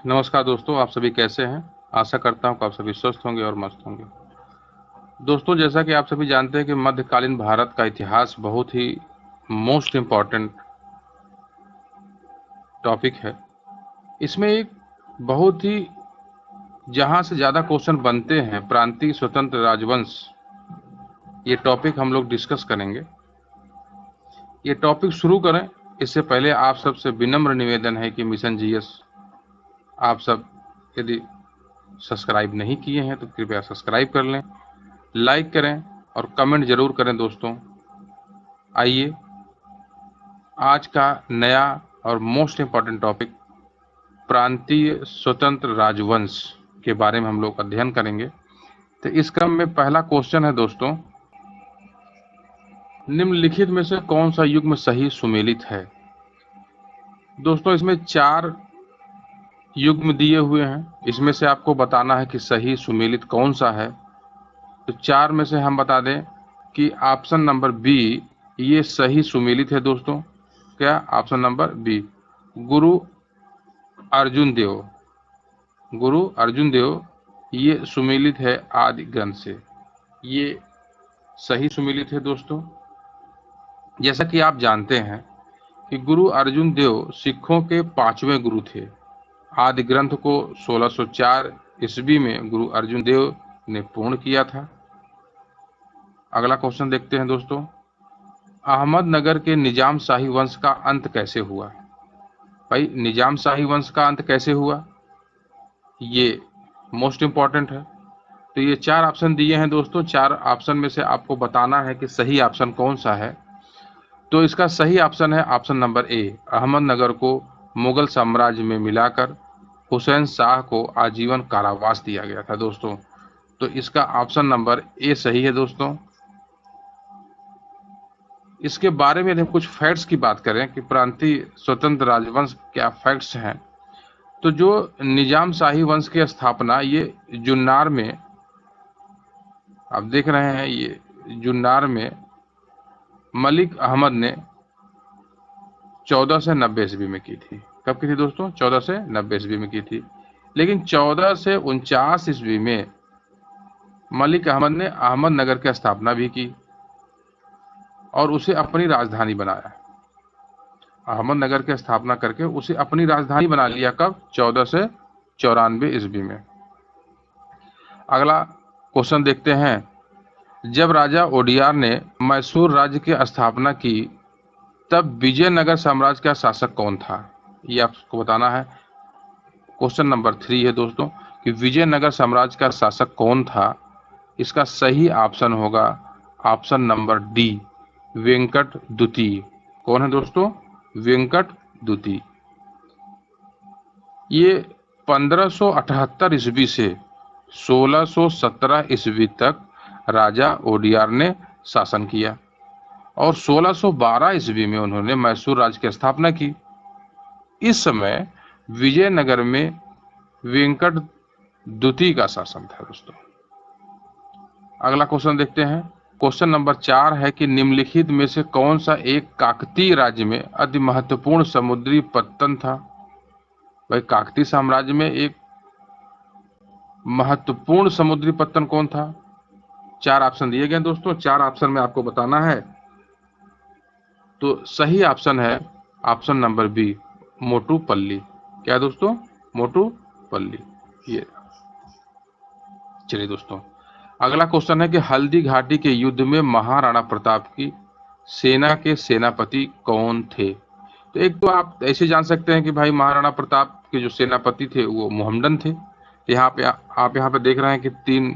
नमस्कार दोस्तों, आप सभी कैसे हैं। आशा करता हूं कि आप सभी स्वस्थ होंगे और मस्त होंगे। दोस्तों, जैसा कि आप सभी जानते हैं कि मध्यकालीन भारत का इतिहास बहुत ही मोस्ट इम्पॉर्टेंट टॉपिक है। इसमें एक बहुत ही जहां से ज़्यादा क्वेश्चन बनते हैं, प्रांतीय स्वतंत्र राजवंश, ये टॉपिक हम लोग डिस्कस करेंगे। ये टॉपिक शुरू करें इससे पहले आप सबसे विनम्र निवेदन है कि मिशन जीएस आप सब यदि सब्सक्राइब नहीं किए हैं तो कृपया सब्सक्राइब कर लें, लाइक करें और कमेंट जरूर करें। दोस्तों, आइए आज का नया और मोस्ट इम्पॉर्टेंट टॉपिक प्रांतीय स्वतंत्र राजवंश के बारे में हम लोग अध्ययन करेंगे। तो इस क्रम में पहला क्वेश्चन है दोस्तों, निम्नलिखित में से कौन सा युग्म सही सुमेलित है। दोस्तों, इसमें 4 युग्म दिए हुए हैं, इसमें से आपको बताना है कि सही सुमेलित कौन सा है। तो 4 में से हम बता दें कि ऑप्शन नंबर बी ये सही सुमेलित है। दोस्तों, क्या ऑप्शन नंबर बी, गुरु अर्जुन देव, गुरु अर्जुन देव ये सुमेलित है आदि ग्रंथ से, ये सही सुमेलित है। दोस्तों, जैसा कि आप जानते हैं कि गुरु अर्जुन देव सिखों के 5वें गुरु थे। आदि ग्रंथ को 1604 ईस्वी में गुरु अर्जुन देव ने पूर्ण किया था। अगला क्वेश्चन देखते हैं दोस्तों, अहमदनगर के निजाम शाही वंश का अंत कैसे हुआ। भाई, निजाम शाही वंश का अंत कैसे हुआ, ये मोस्ट इंपॉर्टेंट है। तो ये 4 ऑप्शन दिए हैं दोस्तों, 4 ऑप्शन में से आपको बताना है कि सही ऑप्शन कौन सा है। तो इसका सही ऑप्शन है ऑप्शन नंबर ए, अहमदनगर को मुगल साम्राज्य में मिलाकर हुसैन शाह को आजीवन कारावास दिया गया था। दोस्तों, तो इसका ऑप्शन नंबर ए सही है। दोस्तों, इसके बारे में यदि हम कुछ फैक्ट्स की बात करें कि प्रांतीय स्वतंत्र राजवंश क्या फैक्ट्स हैं, तो जो निजाम शाही वंश की स्थापना ये जुन्नार में, आप देख रहे हैं, ये जुन्नार में मलिक अहमद ने 1490 ईस्वी में की थी। कब की थी दोस्तों? 1490 ईस्वी में की थी। लेकिन 1449 ईस्वी में मलिक अहमद ने अहमदनगर की स्थापना भी की और उसे अपनी राजधानी बनाया। अहमदनगर की स्थापना करके उसे अपनी राजधानी बना लिया। कब? 1494 ईस्वी में। अगला क्वेश्चन देखते हैं, जब राजा ओडियार ने मैसूर राज्य की स्थापना की तब विजयनगर साम्राज्य का शासक कौन था, ये आपको बताना है। क्वेश्चन नंबर 3 है दोस्तों कि विजयनगर साम्राज्य का शासक कौन था। इसका सही ऑप्शन होगा ऑप्शन नंबर डी, वेंकट द्वितीय। कौन है दोस्तों? वेंकट द्वितीय। ये 1578 ईस्वी से 1617 ईस्वी तक राजा ओडियार ने शासन किया और 1612 ईस्वी में उन्होंने मैसूर राज्य की स्थापना की। इस समय विजयनगर में वेंकट द्वितीय का शासन था। दोस्तों, अगला क्वेश्चन देखते हैं। क्वेश्चन नंबर 4 है कि निम्नलिखित में से कौन सा एक काकतीय राज्य में अति महत्वपूर्ण समुद्री पत्तन था। भाई, काकतीय साम्राज्य में एक महत्वपूर्ण समुद्री पत्तन कौन था। 4 ऑप्शन दिए गए दोस्तों, 4 ऑप्शन में आपको बताना है। तो सही ऑप्शन है ऑप्शन नंबर बी, मोटूपल्ली। क्या दोस्तों? मोटूपल्ली। ये चलिए दोस्तों, अगला क्वेश्चन है कि हल्दी घाटी के युद्ध में महाराणा प्रताप की सेना के सेनापति कौन थे। तो एक तो आप ऐसे जान सकते हैं कि भाई महाराणा प्रताप के जो सेनापति थे वो मोहम्मदन थे। यहाँ पे आप यहाँ पे देख रहे हैं कि 3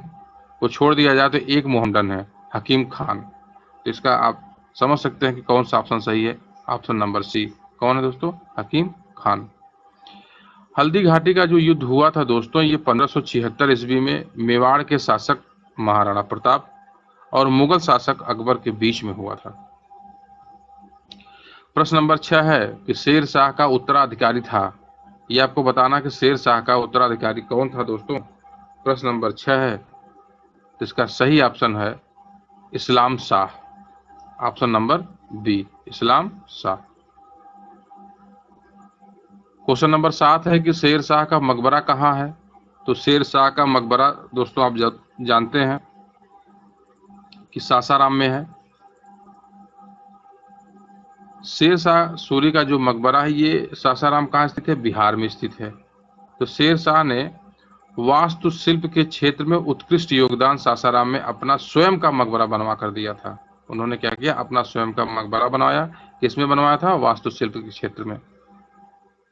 को छोड़ दिया जाए तो एक मोहम्मदन है, हकीम खान। तो इसका आप समझ सकते हैं कि कौन सा ऑप्शन सही है। Option number C. कौन है दोस्तों? हकीम खान। हल्दी घाटी का जो युद्ध हुआ था दोस्तों, ये 1576 ईस्वी में मेवाड़ के शासक महाराणा प्रताप और मुगल शासक अकबर के बीच में हुआ था। प्रश्न नंबर 6 है कि शेर शाह का उत्तराधिकारी था। ये आपको बताना कि शेर शाह का उत्तराधिकारी कौन था। दोस्तों, प्रश्न नंबर 6 है, तो इसका सही ऑप्शन है इस्लाम शाह। ऑप्शन नंबर बी, इस्लाम शाह। क्वेश्चन नंबर 7 है कि शेर शाह का मकबरा कहाँ है। तो शेर शाह का मकबरा दोस्तों आप जानते हैं कि सासाराम में है। शेर शाह सूरी का जो मकबरा है ये सासाराम कहाँ स्थित है, बिहार में स्थित है। तो शेर शाह ने वास्तुशिल्प के क्षेत्र में उत्कृष्ट योगदान सासाराम में अपना स्वयं का मकबरा बनवा कर दिया था। उन्होंने क्या किया, अपना स्वयं का मकबरा बनवाया। किसमें बनवाया था, वास्तुशिल्प के क्षेत्र में।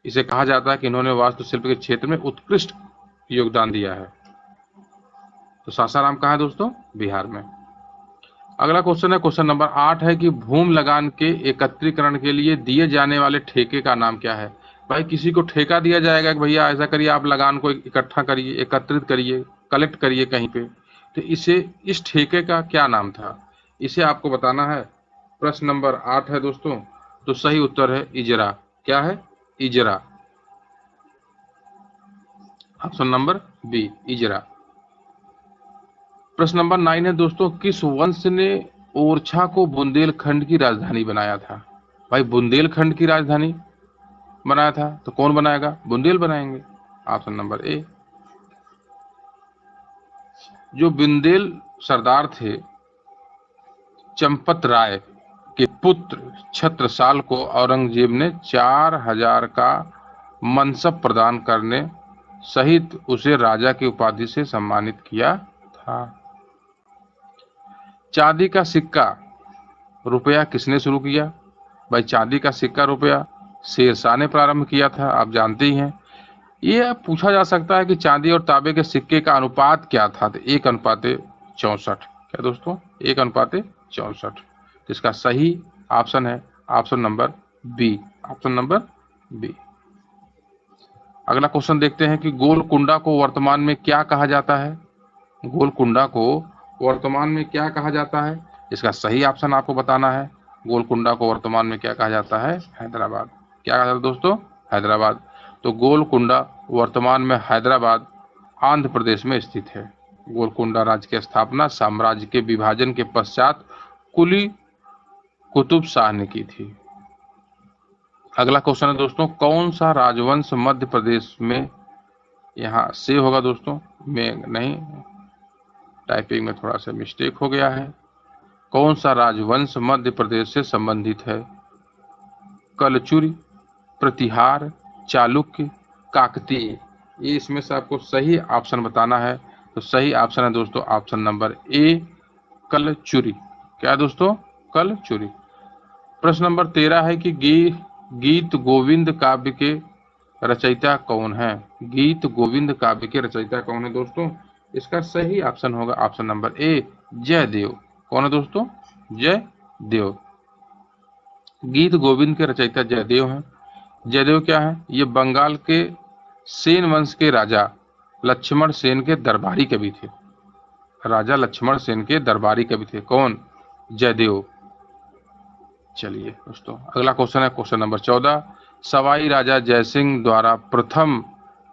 इसे कहा जाता है कि इन्होंने वास्तुशिल्प के क्षेत्र में उत्कृष्ट योगदान दिया है। तो सासाराम कहाँ है दोस्तों, बिहार में। अगला क्वेश्चन है, क्वेश्चन नंबर 8 है कि भूमि लगान के एकत्रीकरण के लिए दिए जाने वाले ठेके का नाम क्या है। भाई किसी को ठेका दिया जाएगा कि भैया ऐसा करिए, आप लगान को इकट्ठा करिए, एकत्रित करिए, कलेक्ट करिए कहीं पे, तो इस ठेके का क्या नाम था, इसे आपको बताना है। प्रश्न नंबर 8 है दोस्तों। तो सही उत्तर है इजरा। क्या है, इजरा। ऑप्शन नंबर बी, इजरा। प्रश्न नंबर 9 है दोस्तों, किस वंश ने ओरछा को बुंदेलखंड की राजधानी बनाया था। भाई बुंदेलखंड की राजधानी बनाया था तो कौन बनाएगा, बुंदेल बनाएंगे। ऑप्शन नंबर ए। जो बुंदेल सरदार थे चंपत राय के पुत्र छत्रसाल को औरंगजेब ने 4000 का मनसब प्रदान करने सहित उसे राजा की उपाधि से सम्मानित किया था। चांदी का सिक्का रुपया किसने शुरू किया। भाई चांदी का सिक्का रुपया शेरशाह ने प्रारंभ किया था, आप जानते ही हैं। ये पूछा जा सकता है कि चांदी और तांबे के सिक्के का अनुपात क्या था। तो 1:64। क्या दोस्तों, 1:64। तो इसका सही ऑप्शन है option number B. Option number B. अगला क्वेश्चन देखते हैं कि गोलकुंडा को वर्तमान में क्या कहा जाता है। गोलकुंडा को वर्तमान में क्या कहा जाता है, इसका सही ऑप्शन आपको बताना है। गोलकुंडा को वर्तमान में क्या कहा जाता है, हैदराबाद। क्या कहा जाता है दोस्तों, हैदराबाद। तो गोलकुंडा वर्तमान में हैदराबाद आंध्र प्रदेश में स्थित है। गोलकुंडा राज्य की स्थापना साम्राज्य के विभाजन के पश्चात कुली कुतुब शाह ने की थी। अगला क्वेश्चन है दोस्तों, कौन सा राजवंश मध्य प्रदेश में, यहाँ से होगा दोस्तों, में नहीं, टाइपिंग में थोड़ा सा मिस्टेक हो गया है। कौन सा राजवंश मध्य प्रदेश से संबंधित है। कलचुरी, प्रतिहार, चालुक्य, काकतीय। ये इसमें से आपको सही ऑप्शन बताना है। तो सही ऑप्शन है दोस्तों ऑप्शन नंबर ए, कलचुरी। क्या दोस्तों, कलचुरी। प्रश्न नंबर 13 है कि गीत गोविंद काव्य के रचयिता कौन है। गीत गोविंद काव्य के रचयिता कौन है दोस्तों, इसका सही ऑप्शन होगा ऑप्शन नंबर ए, जयदेव। कौन है दोस्तों, जयदेव। गीत गोविंद के रचयिता जयदेव हैं। जयदेव क्या है, ये बंगाल के सेन वंश के राजा लक्ष्मण सेन के दरबारी कवि थे। राजा लक्ष्मण सेन के दरबारी कवि थे कौन, जयदेव। चलिए दोस्तों, अगला क्वेश्चन है क्वेश्चन नंबर 14। सवाई राजा जयसिंह द्वारा प्रथम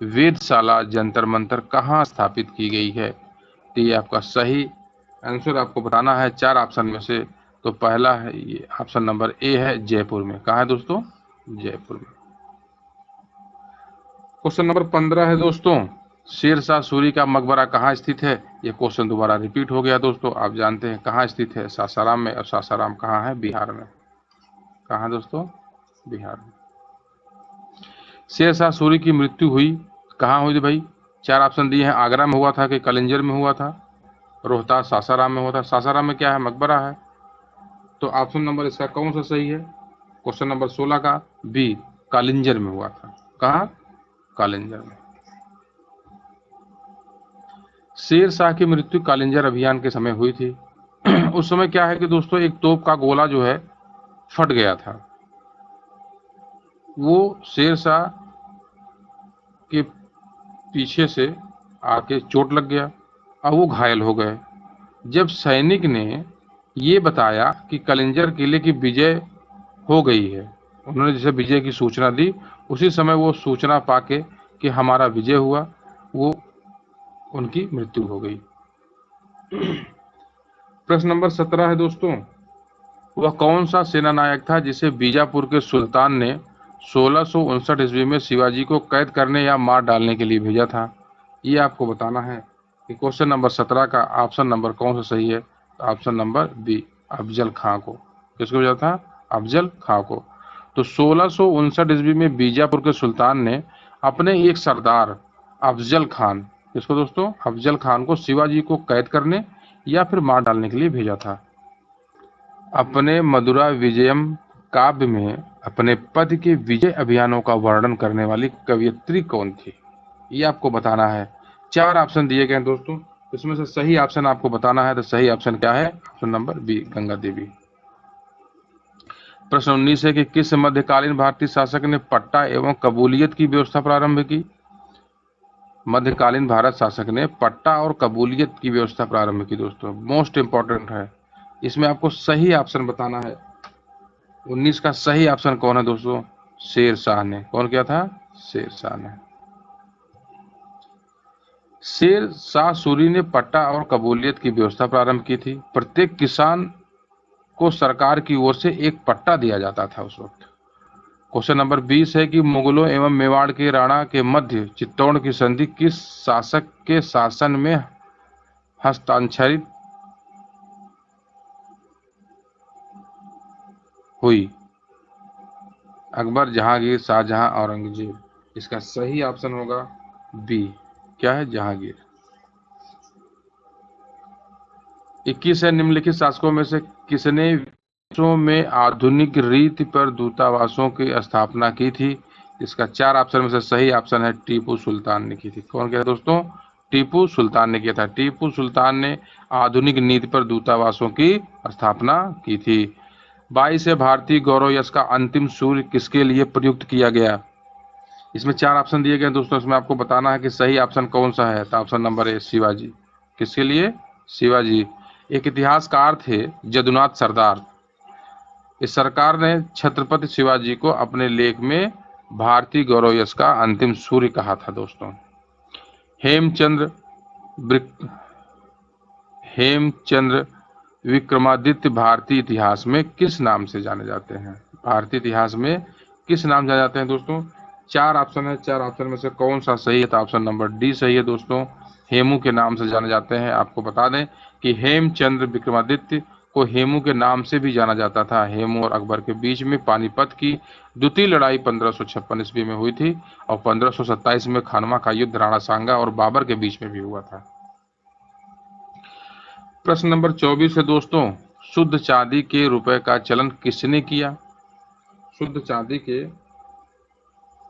वेधशाला जंतर मंतर कहाँ स्थापित की गई है। तो ये आपका सही आंसर आपको बताना है 4 ऑप्शन में से। तो पहला है ये ऑप्शन नंबर ए है, जयपुर में। कहाँ है दोस्तों, जयपुर में। क्वेश्चन नंबर 15 है दोस्तों, शेर शाह सूरी का मकबरा कहाँ स्थित है। ये क्वेश्चन दोबारा रिपीट हो गया दोस्तों, आप जानते हैं कहाँ स्थित है, सासाराम में। और सासाराम कहाँ है, बिहार में। कहाँ दोस्तों, बिहार में। शेर शाह सूरी की मृत्यु हुई कहाँ हुई थी भाई, 4 ऑप्शन दिए हैं। आगरा में हुआ था कि कलिंजर में हुआ था, रोहतास सासाराम में हुआ था। सासाराम में क्या है, मकबरा है। तो ऑप्शन नंबर इसका कौन सा सही है, क्वेश्चन नंबर 16 का बी, कालिंजर में हुआ था। कहाँ, कालिंजर में। शेर शाह की मृत्यु कालिंजर अभियान के समय हुई थी। उस समय क्या है कि दोस्तों, एक तोप का गोला जो है फट गया था। वो शेर शाह के पीछे से आके चोट लग गया और वो घायल हो गए। जब सैनिक ने ये बताया कि कलिंजर किले की विजय हो गई है, उन्होंने जैसे विजय की सूचना दी, उसी समय वो सूचना पाके कि हमारा विजय हुआ, वो उनकी मृत्यु हो गई। प्रश्न नंबर 17 है दोस्तों, वह कौन सा सेना नायक था जिसे बीजापुर के सुल्तान ने 1659 ईस्वी में शिवाजी को कैद करने या मार डालने के लिए भेजा था? ये आपको बताना है कि क्वेश्चन नंबर 17 का ऑप्शन नंबर कौन सा सही है? तो ऑप्शन नंबर बी, अफजल खां को। किसको भेजा था? अफजल खां को। तो 1659 ईस्वी में बीजापुर के सुल्तान ने अपने एक सरदार अफजल खान, किसको दोस्तों? अफजल खान को शिवाजी को कैद करने या फिर मार डालने के लिए भेजा था। अपने मधुरा विजयम काव्य में अपने पति के विजय अभियानों का वर्णन करने वाली कवयित्री कौन थी? ये आपको बताना है। 4 ऑप्शन दिए गए हैं दोस्तों, इसमें से सही ऑप्शन आपको बताना है। तो सही ऑप्शन क्या है? Option number B, Ganga Devi. प्रश्न 19 है कि किस मध्यकालीन भारतीय शासक ने पट्टा एवं कबूलियत की व्यवस्था प्रारंभ की? मध्यकालीन भारत शासक ने पट्टा और कबूलियत की व्यवस्था प्रारंभ की दोस्तों। मोस्ट इंपॉर्टेंट है, इसमें आपको सही ऑप्शन बताना है। 19 का सही ऑप्शन कौन है दोस्तों? शेर शाह ने। कौन किया था? शेर शाह ने। शेर शाह सूरी ने पट्टा और कबूलियत की व्यवस्था प्रारंभ की थी। प्रत्येक किसान को सरकार की ओर से एक पट्टा दिया जाता था उस वक्त। क्वेश्चन नंबर 20 है कि मुगलों एवं मेवाड़ के राणा के मध्य चित्तौड़ की संधि किस शासक के शासन में हस्ताक्षरित हुई? अकबर, जहांगीर, शाहजहां, औरंगजेब। इसका सही ऑप्शन होगा बी, क्या है? जहांगीर। 21 है निम्नलिखित शासकों में से किसने विदेशों में आधुनिक रीति पर दूतावासों की स्थापना की थी? इसका 4 ऑप्शन में से सही ऑप्शन है टीपू सुल्तान ने की थी। कौन किया दोस्तों? टीपू सुल्तान ने किया था। टीपू सुल्तान ने आधुनिक नीति पर दूतावासों की स्थापना की थी। 22 है भारतीय गौरव यश का अंतिम सूर्य किसके लिए प्रयुक्त किया गया? इसमें 4 ऑप्शन दिए गए दोस्तों, इसमें आपको बताना है कि सही ऑप्शन कौन सा है। तो ऑप्शन नंबर ए, शिवाजी। किसके लिए? शिवाजी। एक इतिहासकार थे जदुनाथ सरदार, इस सरकार ने छत्रपति शिवाजी को अपने लेख में भारतीय गौरव यश का अंतिम सूर्य कहा था दोस्तों। हेमचंद्र हेमचंद्र विक्रमादित्य भारतीय इतिहास में किस नाम से जाने जाते हैं? भारतीय इतिहास में किस नाम से जाने जाते हैं दोस्तों? 4 ऑप्शन है, 4 ऑप्शन में से कौन सा सही है? तो ऑप्शन नंबर डी सही है दोस्तों। हेमू के नाम से जाने जाते हैं। आपको बता दें कि हेमचंद्र विक्रमादित्य को हेमू के नाम से भी जाना जाता था। हेमू और अकबर के बीच में पानीपत की द्वितीय लड़ाई 1556 ईस्वी में हुई थी और 1527 में खानवा का युद्ध राणा सांगा और बाबर के बीच में भी हुआ था। प्रश्न नंबर 24 है दोस्तों, शुद्ध चांदी के रुपए का चलन किसने किया? शुद्ध चांदी के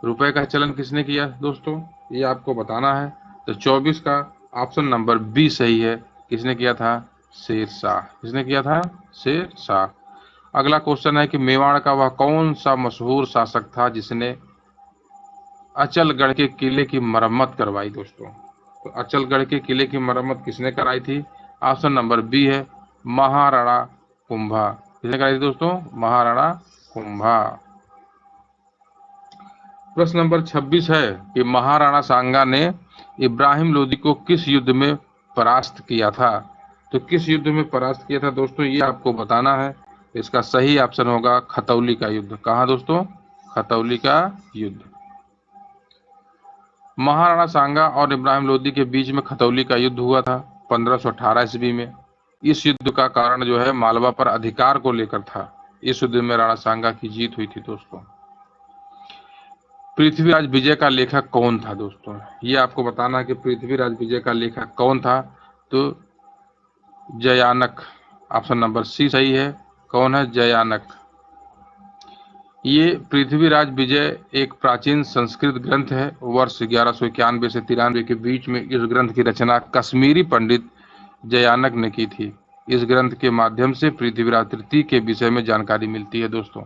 रुपए का चलन किसने किया दोस्तों? ये आपको बताना है। तो 24 का ऑप्शन नंबर बी सही है। किसने किया था? शेर शाह। किसने किया था? शेर शाह। अगला क्वेश्चन है कि मेवाड़ का वह कौन सा मशहूर शासक था जिसने अचलगढ़ के किले की मरम्मत करवाई दोस्तों? तो अचलगढ़ के किले की मरम्मत किसने कराई थी? ऑप्शन नंबर बी है महाराणा कुंभा। किसने कराई थी दोस्तों? महाराणा कुंभा। प्रश्न नंबर 26 है कि महाराणा सांगा ने इब्राहिम लोदी को किस युद्ध में परास्त किया था? तो किस युद्ध में परास्त किया था दोस्तों, ये आपको बताना है। इसका सही ऑप्शन होगा खतौली का युद्ध। कहाँ दोस्तों? खतौली का युद्ध। महाराणा सांगा और इब्राहिम लोदी के बीच में खतौली का युद्ध हुआ था 1518 ईस्वी में। इस युद्ध का कारण जो है मालवा पर अधिकार को लेकर था। इस युद्ध में राणा सांगा की जीत हुई थी दोस्तों। पृथ्वीराज विजय का लेखक कौन था दोस्तों? ये आपको बताना है कि पृथ्वीराज विजय का लेखक कौन था। तो जयानक। ऑप्शन नंबर सी सही है। कौन है? जयानक। ये पृथ्वीराज विजय एक प्राचीन संस्कृत ग्रंथ है। वर्ष 1191 से 93 के बीच में इस ग्रंथ की रचना कश्मीरी पंडित जयानक ने की थी। इस ग्रंथ के माध्यम से पृथ्वीराज तृतीय के विषय में जानकारी मिलती है दोस्तों।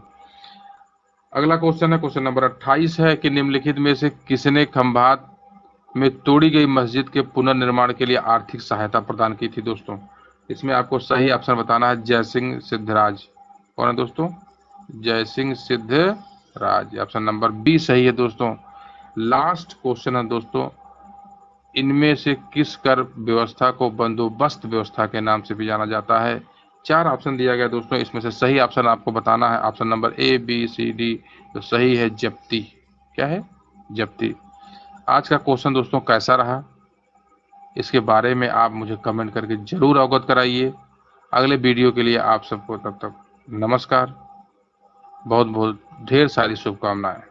अगला क्वेश्चन है, क्वेश्चन नंबर 28 है कि निम्नलिखित में से किसने खंभात में तोड़ी गई मस्जिद के पुनर्निर्माण के लिए आर्थिक सहायता प्रदान की थी दोस्तों? इसमें आपको सही ऑप्शन बताना है जय सिंह सिद्धराज। कौन है दोस्तों? Jai Singh Siddhraj. Option number B सही है दोस्तों। लास्ट क्वेश्चन है दोस्तों, इनमें से किस कर व्यवस्था को बंदोबस्त व्यवस्था के नाम से भी जाना जाता है? 4 ऑप्शन दिया गया दोस्तों, इसमें से सही ऑप्शन आपको बताना है। Option number A, B, C, D. तो सही है जप्ती। क्या है? जप्ती। आज का क्वेश्चन दोस्तों कैसा रहा, इसके बारे में आप मुझे कमेंट करके जरूर अवगत कराइए। अगले वीडियो के लिए आप सबको तब तक नमस्कार, बहुत बहुत ढेर सारी शुभकामनाएं।